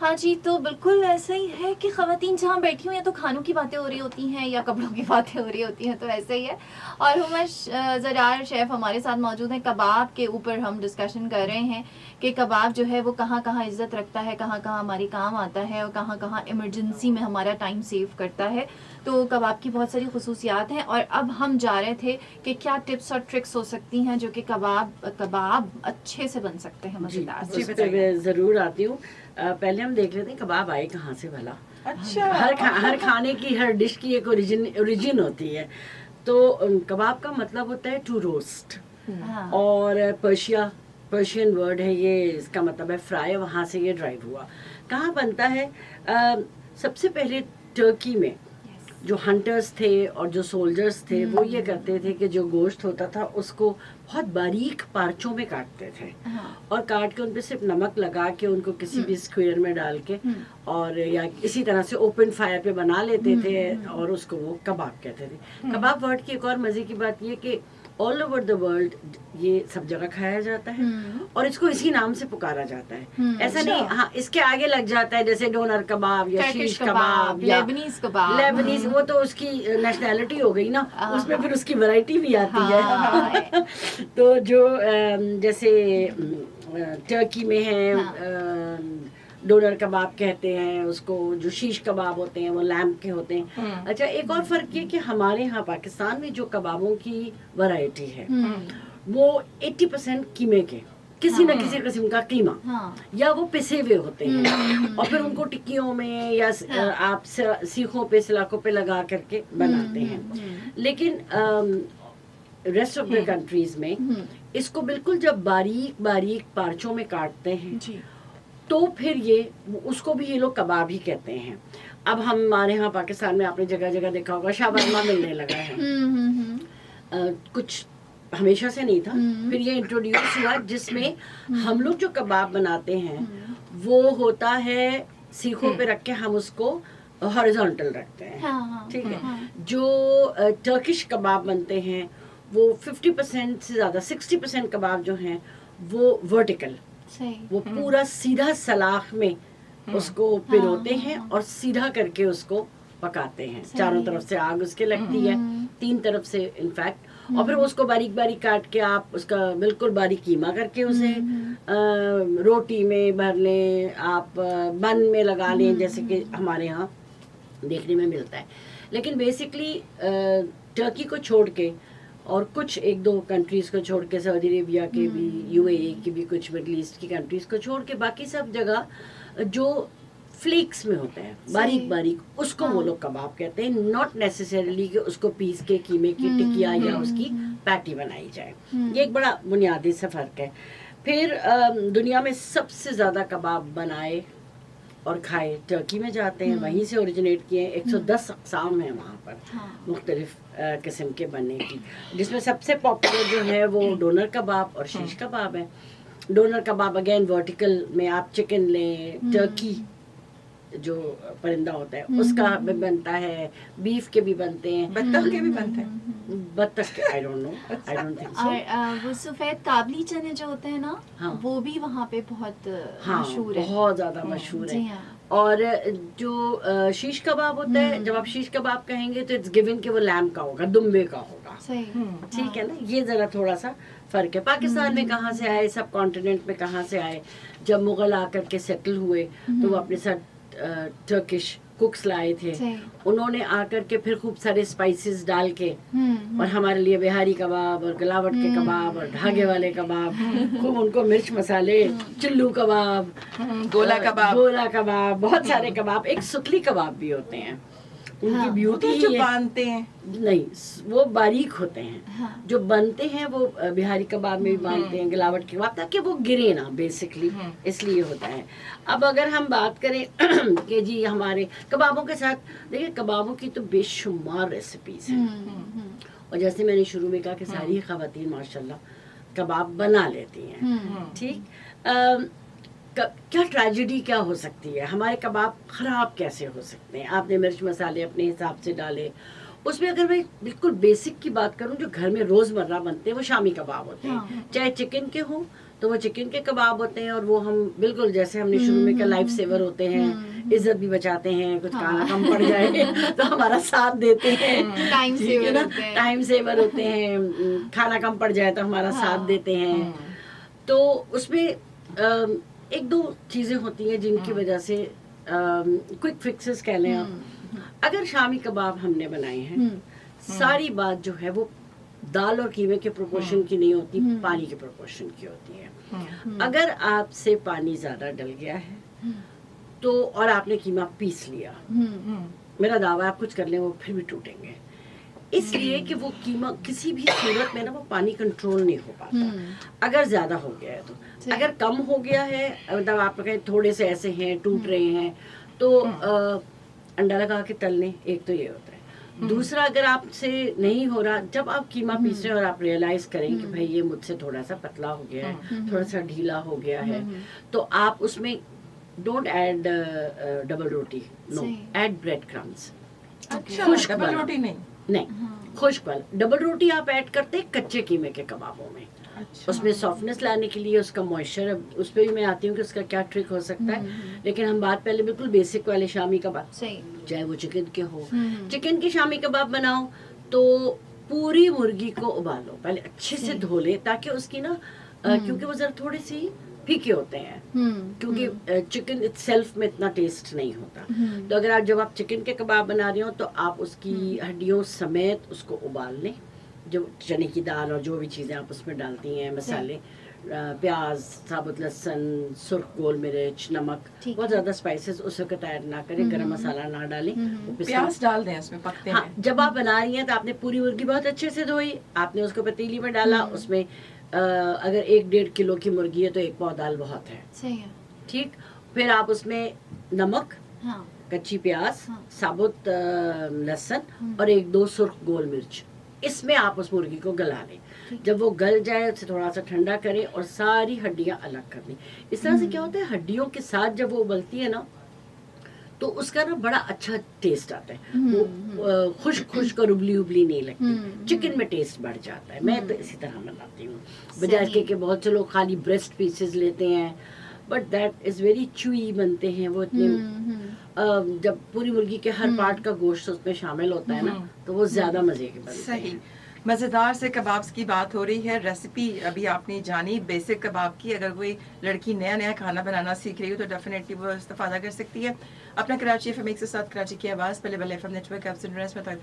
हाँ जी, तो बिल्कुल ऐसा ही है कि ख़वातीन जहाँ बैठी हुई हैं तो खानों की बातें हो रही होती हैं या कपड़ों की बातें हो रही होती हैं, तो ऐसा ही है। और हुमश ज़रार शेफ़ हमारे साथ मौजूद हैं। कबाब के ऊपर हम डिस्कशन कर रहे हैं कि कबाब जो है वो कहाँ कहाँ इज़्ज़त रखता है, कहाँ कहाँ हमारे काम आता है और कहाँ कहाँ इमरजेंसी में हमारा टाइम सेव करता है। तो कबाब की बहुत सारी ख़ुसूसियात हैं और अब हम जा रहे थे कि क्या टिप्स और ट्रिक्स हो सकती हैं जो कि कबाब अच्छे से बन सकते हैं, मज़ेदार से। उस पे मैं ज़रूर आती हूँ। पहले हम देख लेते हैं कबाब आए कहाँ से भला। अच्छा। हर खाने की, हर डिश की एक ओरिजिन होती है। तो कबाब का मतलब होता है टू रोस्ट, हाँ। और पर्शियन वर्ड है ये, इसका मतलब है फ्राई, वहाँ से ये ड्राइव हुआ। कहाँ बनता है? सबसे पहले टर्की में जो हंटर्स थे और जो सोल्जर्स थे वो ये करते थे कि जो गोश्त होता था उसको बहुत बारीक पार्चों में काटते थे, और काट के उन पे सिर्फ नमक लगा के उनको किसी भी स्क्वायर में डाल के और या इसी तरह से ओपन फायर पे बना लेते थे, और उसको वो कबाब कहते थे। कबाब वर्ड की एक और मजे की बात ये कि ऑल ओवर द वर्ल्ड ये सब जगह खाया जाता है और इसको इसी नाम से पुकारा जाता है। ऐसा नहीं, हाँ इसके आगे लग जाता है जैसे डोनर कबाब या शीश कबाब या लेबनीज, वो तो उसकी नेशनैलिटी हो गई ना, उसमें फिर उसकी वैरायटी भी आती है। तो जो जैसे टर्की में है डोनर कबाब कहते हैं उसको, जो शीश कबाब होते हैं वो लैम्प के होते हैं। अच्छा, एक और फर्क ये कि हमारे यहाँ पाकिस्तान में जो कबाबों की वैरायटी है वो 80% कीमे के, किसी न किसी किस्म का कीमा, या वो पिसे हुए होते हैं और फिर उनको टिक्कियों में या आप सीखों पे, सलाखों पे लगा करके बनाते हैं। लेकिन रेस्ट ऑफ द कंट्रीज में इसको बिल्कुल जब बारीक बारीक पार्चों में काटते हैं तो फिर ये उसको भी ये लोग कबाब ही कहते हैं। अब हमारे यहाँ पाकिस्तान में आपने जगह जगह देखा होगा शावरमा मिलने लगा है। कुछ हमेशा से नहीं था, फिर ये इंट्रोड्यूस हुआ जिसमें हम लोग जो कबाब बनाते हैं वो होता है सीखों पे रख के हम उसको हॉरिजॉन्टल रखते हैं। ठीक है। जो टर्किश कबाब बनते हैं वो 50% से ज़्यादा 60% कबाब जो हैं वो वर्टिकल, वो पूरा सीधा सलाख में उसको पिरोते हैं और सीधा करके उसको पकाते हैं। चारों तरफ से आग उसके लगती है, 3 तरफ से इनफैक्ट, और फिर उसको बारीक बारीक काट के आप उसका बिल्कुल बारीक कीमा करके उसे रोटी में भर लें, आप बन में लगा लें जैसे कि हमारे यहाँ देखने में मिलता है। लेकिन बेसिकली टर्की को छोड़ के और कुछ 1-2 कंट्रीज़ को छोड़ के, सऊदी अरेबिया के भी, यूएई की भी, कुछ मिडल ईस्ट की कंट्रीज़ को छोड़ के बाकी सब जगह जो फ्लेक्स में होते हैं बारीक बारीक, उसको वो लोग कबाब कहते हैं। नॉट नेसेसरीली कि उसको पीस के कीमे की टिकिया या उसकी पैटी बनाई जाए। ये एक बड़ा बुनियादी सा फ़र्क है। फिर दुनिया में सबसे ज़्यादा कबाब बनाए और खाए टर्की में जाते हैं, वहीं से ओरिजिनेट किए हैं। 110 अक़साम हैं वहाँ पर मुख्तलिफ किस्म के बनने की, जिसमें सबसे पॉपुलर जो है वो डोनर कबाब और शीश कबाब है। डोनर कबाब अगेन वर्टिकल में आप चिकन लें, टर्की जो परिंदा होता है उसका भी बनता है, बीफ के भी बनते हैं, बत्तख के भी बनते हैं। बत्तख के I don't know, I don't think so. और वो सफेद काबली चने जो होते हैं ना, वो भी वहाँ पे बहुत मशहूर है, बहुत ज़्यादा मशहूर है। और जो शीश कबाब होता है, जब आप शीश कबाब कहेंगे तो इट्स गिवन कि वो लैम्प का होगा, दुम्बे का होगा। ठीक है ना, ये ज़रा थोड़ा सा फ़र्क है। पाकिस्तान में कहाँ से आए, सब कॉन्टिनेंट में कहाँ से आए, जब मुग़ल आकर के सेटल हुए तो वो अपने साथ टर्किश कुक्स लाए थे, उन्होंने आकर के फिर खूब सारे स्पाइसेस डाल के और हमारे लिए बिहारी कबाब और गलावट के कबाब और धागे वाले कबाब, खूब उनको मिर्च मसाले, चिल्लू कबाब, गोला कबाब, बहुत सारे कबाब, एक सुतली कबाब भी होते हैं। उनकी ब्यूटी जो बांधते हैं नहीं, वो बारीक होते हैं। जो बनते हैं वो बिहारी कबाब में भी बांधते हैं, गिलावट के कबाब, ताकि वो गिरे ना, बेसिकली इसलिए होता है। अब अगर हम बात करें कि जी हमारे कबाबों के साथ, देखिए कबाबों की तो बेशुमार रेसिपीज हैं, और जैसे मैंने शुरू में कहा कि सारी ख़वातीन माशाल्लाह कबाब बना लेती हैं। ठीक, क्या ट्रेजेडी क्या हो सकती है, हमारे कबाब ख़राब कैसे हो सकते हैं? आपने मिर्च मसाले अपने हिसाब से डाले, उसमें अगर मैं बिल्कुल बेसिक की बात करूं जो घर में रोज़मर्रा बनते हैं वो शामी कबाब होते हैं, चाहे चिकन के हों, तो वो चिकन के कबाब होते हैं और वो हम बिल्कुल जैसे हमने शुरू में कहा लाइफ सेवर होते हैं, इज्जत भी बचाते हैं, कुछ खाना कम पड़ जाए तो हमारा साथ देते हैं, टाइम ठीक है सेवर ना, होते हैं। टाइम सेवर होते हैं, खाना कम पड़ जाए तो हमारा साथ देते हैं। तो उसमें एक दो चीजें होती हैं जिनकी वजह से क्विक फिक्सेस कह लें आप। अगर शामी कबाब हमने बनाए हैं, सारी बात जो है वो दाल और कीमे के प्रोपोर्शन की नहीं होती, पानी के प्रोपोर्शन की होती है। अगर आपसे पानी ज्यादा डल गया है तो और आपने कीमा पीस लिया, मेरा दावा है आप कुछ कर लें वो फिर भी टूटेंगे, इसलिए कि वो कीमा किसी भी सूरत में ना वो पानी कंट्रोल नहीं हो पाता अगर ज्यादा हो गया है तो। अगर कम हो गया है, मतलब आप कहें थोड़े से ऐसे हैं टूट रहे हैं, तो अंडा लगा के तल लें, एक तो ये होता है। दूसरा, अगर आपसे नहीं हो रहा, जब आप कीमा पीस रहे हैं और आप रियलाइज करें कि भाई ये मुझसे थोड़ा सा पतला हो गया है, थोड़ा सा ढीला हो गया है, तो आप उसमें don't add double roti, no, add bread crumbs. अच्छा, खुश्क डबल वाला। रोटी नहीं। नहीं, खुश्क वाला। डबल रोटी आप ऐड करते हैं कच्चे कीमे के कबाबों में, अच्छा। उसमें सॉफ्टनेस लाने के लिए, उसका मॉइस्चर, उस पर भी मैं आती हूँ कि उसका क्या ट्रिक हो सकता है, लेकिन हम बात पहले बिल्कुल बेसिक वाले शामी कबाब, सही। चाहे वो चिकन के हो। चिकन के शामी कबाब बनाओ तो पूरी मुर्गी को उबालो, पहले अच्छे से धो ले, ताकि उसकी ना क्योंकि वो जरा थोड़ी सी फीके होते हैं, क्योंकि चिकन इटसेल्फ में इतना टेस्ट नहीं होता। तो अगर आप जब आप चिकन के कबाब बना रहे हो तो आप उसकी हड्डियों समेत उसको उबाल लें, जो चने की दाल और जो भी चीज़ें आप उसमें डालती हैं, मसाले, प्याज, साबुत लहसुन, सुर्ख गोल मिर्च, नमक, बहुत ज़्यादा स्पाइसेस उस वक्त ऐड ना करें, गरम मसाला ना डालें। वो प्याज डाल दें उसमें, पकते हाँ, हैं। जब आप बना रही हैं तो आपने पूरी मुर्गी बहुत अच्छे से धोई, आपने उसको पतीली में डाला, उसमें अगर 1-1.5 किलो की मुर्गी है तो 1 पाव दाल बहुत है, सही है। ठीक। फिर आप उसमें नमक, हाँ। कच्ची प्याज, हाँ। साबुत लहसुन और 1-2 सुर्ख गोल मिर्च, इसमें आप उस मुर्गी को गला लें। जब वो गल जाए उसे थोड़ा सा ठंडा करें और सारी हड्डियां अलग कर लें। इस तरह से क्या होता है, हड्डियों के साथ जब वो उबलती है ना तो उसका ना बड़ा अच्छा टेस्ट आता है, वो खुश्क खुश्क और उबली उबली नहीं लगती, चिकन में टेस्ट बढ़ जाता है। मैं तो इसी तरह बनाती हूँ, बजाय सही। के बहुत से लोग खाली ब्रेस्ट पीसेस लेते हैं, but that is very chewy बनते हैं वो इतने। जब पूरी मुर्गी के हर पार्ट का गोश्त उसमें शामिल होता है ना, तो वो ज्यादा मजे के बनते सही। हैं। मज़ेदार से कबाब्स की बात हो रही है। रेसिपी अभी आपने जानी बेसिक कबाब की। अगर कोई लड़की नया नया खाना बनाना सीख रही हो तो डेफिनेटली वो इस्तेफादा कर सकती है। अपना कराची FM 107 कराची की आवाज़, पहले बल FM नेटवर्क आप सुन रहे हैं, इसमें